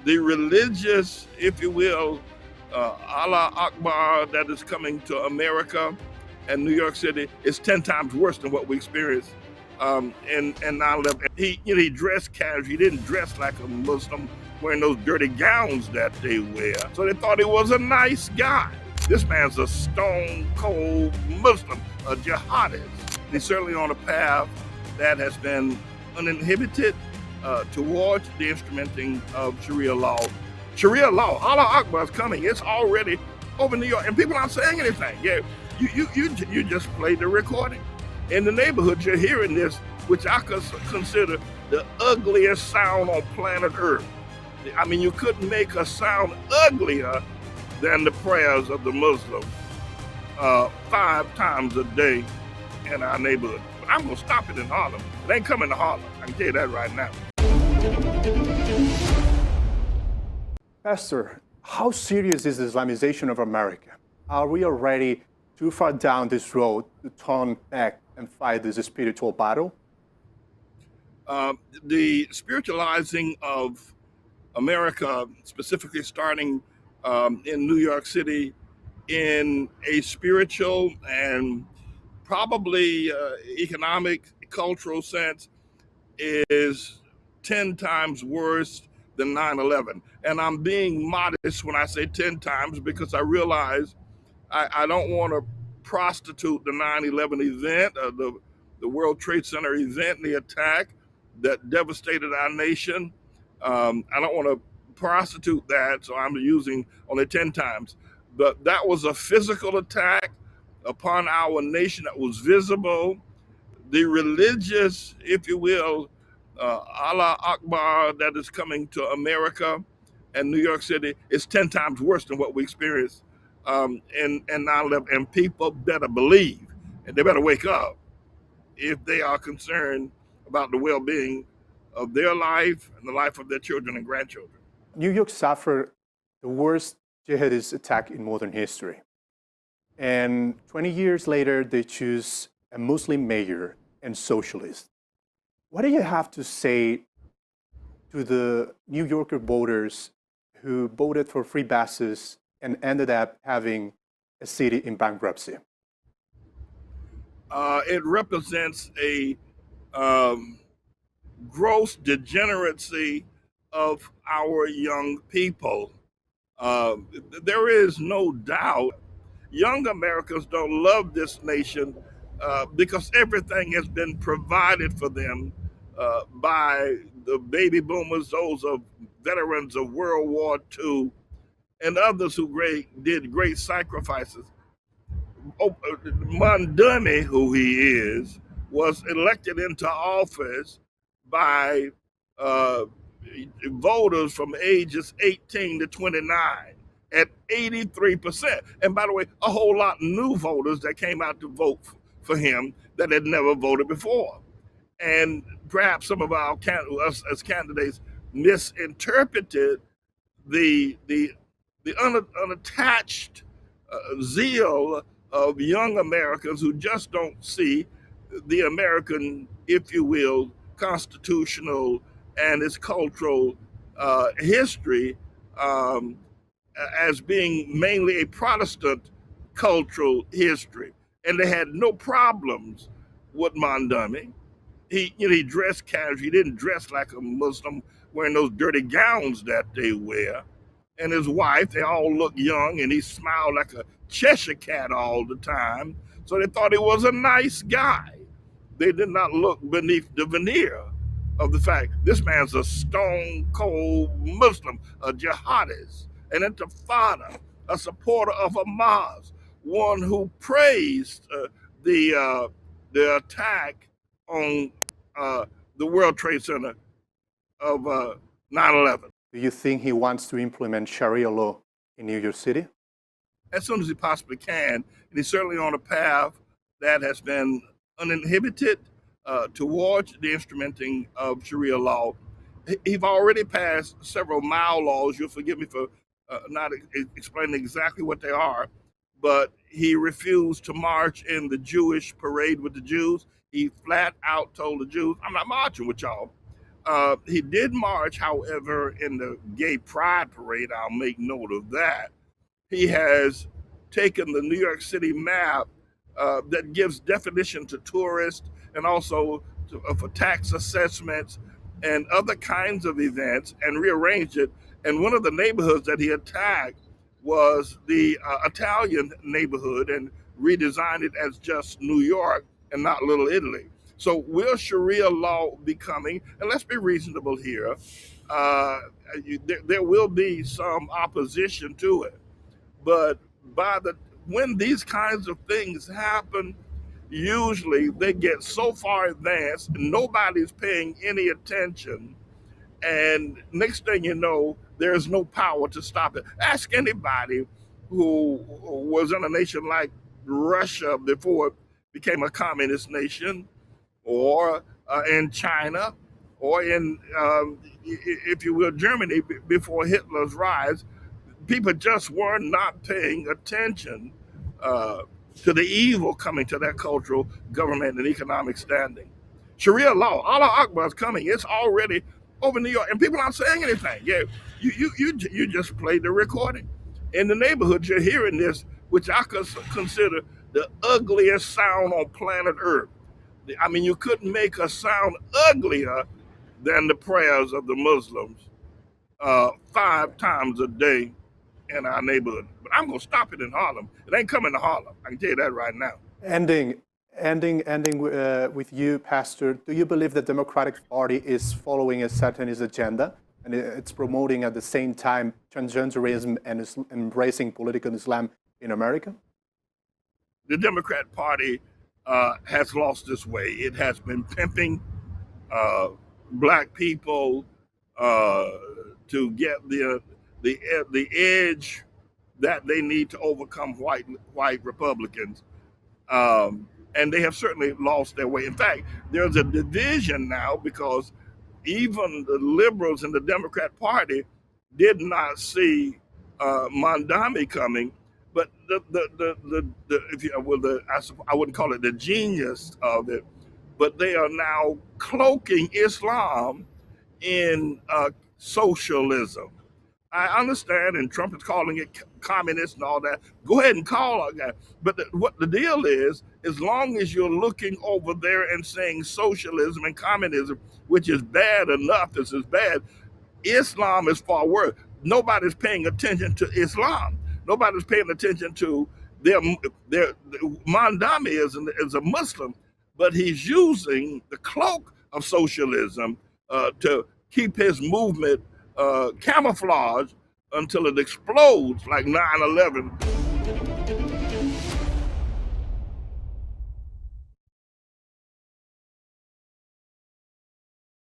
the religious, if you will, Allah Akbar that is coming to America and New York City is 10 times worse than what we experienced in 9/11. He dressed casual. He didn't dress like a Muslim wearing those dirty gowns that they wear. So they thought he was a nice guy. This man's a stone cold Muslim, a jihadist. He's certainly on a path that has been uninhibited towards the instrumenting of Sharia law. Sharia law, Allah Akbar is coming. It's already over New York, and people aren't saying anything. Yeah, you just played the recording. In the neighborhood, you're hearing this, which I consider the ugliest sound on planet Earth. I mean, you couldn't make a sound uglier than the prayers of the Muslim 5 times a day in our neighborhood. But I'm gonna stop it in Harlem. It ain't coming to Harlem. I can tell you that right now. Pastor, how serious is the Islamization of America? Are we already too far down this road to turn back and fight this spiritual battle? The spiritualizing of America, specifically starting in New York City, in a spiritual and probably economic, cultural sense, is 10 times worse than 9/11. And I'm being modest when I say 10 times because I realize I don't want to prostitute the 9/11 event, the World Trade Center event, the attack that devastated our nation. I don't want to prostitute that, so I'm using only 10 times. But that was a physical attack upon our nation that was visible. The religious, if you will, Allah Akbar that is coming to America and New York City is 10 times worse than what we experienced in 9/11. And people better believe, and they better wake up if they are concerned about the well-being of their life and the life of their children and grandchildren. New York suffered the worst jihadist attack in modern history. And 20 years later, they choose a Muslim mayor and socialist. What do you have to say to the New Yorker voters who voted for free buses and ended up having a city in bankruptcy? It represents a gross degeneracy of our young people. There is no doubt young Americans don't love this nation because everything has been provided for them by the baby boomers, those of veterans of World War II, and others who did great sacrifices. Mamdani, who he is, was elected into office by voters from ages 18 to 29 at 83%. And by the way, a whole lot of new voters that came out to vote for him that had never voted before. And perhaps some of us as candidates misinterpreted the unattached zeal of young Americans who just don't see the American, if you will, constitutional and its cultural history as being mainly a Protestant cultural history. And they had no problems with Mamdani. He dressed casual. He didn't dress like a Muslim wearing those dirty gowns that they wear. And his wife, they all look young, and he smiled like a Cheshire cat all the time. So they thought he was a nice guy. They did not look beneath the veneer of the fact this man's a stone cold Muslim, a jihadist, an intifada, a supporter of Hamas, one who praised the attack on the World Trade Center of 9/11. Do you think he wants to implement Sharia law in New York City? As soon as he possibly can. And he's certainly on a path that has been uninhibited towards the instrumenting of Sharia law. He's already passed several Mao laws. You'll forgive me for not explaining exactly what they are, but he refused to march in the Jewish parade with the Jews. He flat out told the Jews, I'm not marching with y'all. He did march, however, in the gay pride parade. I'll make note of that. He has taken the New York City map that gives definition to tourists and also for tax assessments and other kinds of events and rearranged it. And one of the neighborhoods that he attacked was the Italian neighborhood and redesigned it as just New York and not Little Italy. So will Sharia law be coming? And let's be reasonable here. There will be some opposition to it, but when these kinds of things happen, usually they get so far advanced and nobody's paying any attention, and next thing you know, there's no power to stop it. Ask anybody who was in a nation like Russia before it became a communist nation, or in China, or in, if you will, Germany before Hitler's rise. People just were not paying attention uh, to the evil coming to their cultural, government, and economic standing. Sharia law, Allah Akbar is coming. It's already over New York, and people aren't saying anything. Yeah, you just played the recording. In the neighborhood, you're hearing this, which I consider the ugliest sound on planet Earth. I mean, you couldn't make a sound uglier than the prayers of the Muslims 5 times a day in our neighborhood. But I'm going to stop it in Harlem. It ain't coming to Harlem. I can tell you that right now. Ending with you, Pastor. Do you believe the Democratic Party is following a Satanist agenda and it's promoting at the same time transgenderism and is embracing political Islam in America? The Democrat Party has lost its way. It has been pimping black people to get the edge that they need to overcome white Republicans, and they have certainly lost their way. In fact, there's a division now because even the liberals in the Democrat Party did not see Mamdani coming. But if you will, I wouldn't call it the genius of it, but they are now cloaking Islam in socialism. I understand, and Trump is calling it communist and all that. Go ahead and call it that. But what the deal is, as long as you're looking over there and saying socialism and communism, which is bad enough, this is bad, Islam is far worse. Nobody's paying attention to Islam. Nobody's paying attention to their Mamdani is a Muslim, but he's using the cloak of socialism to keep his movement camouflaged until it explodes like 9/11.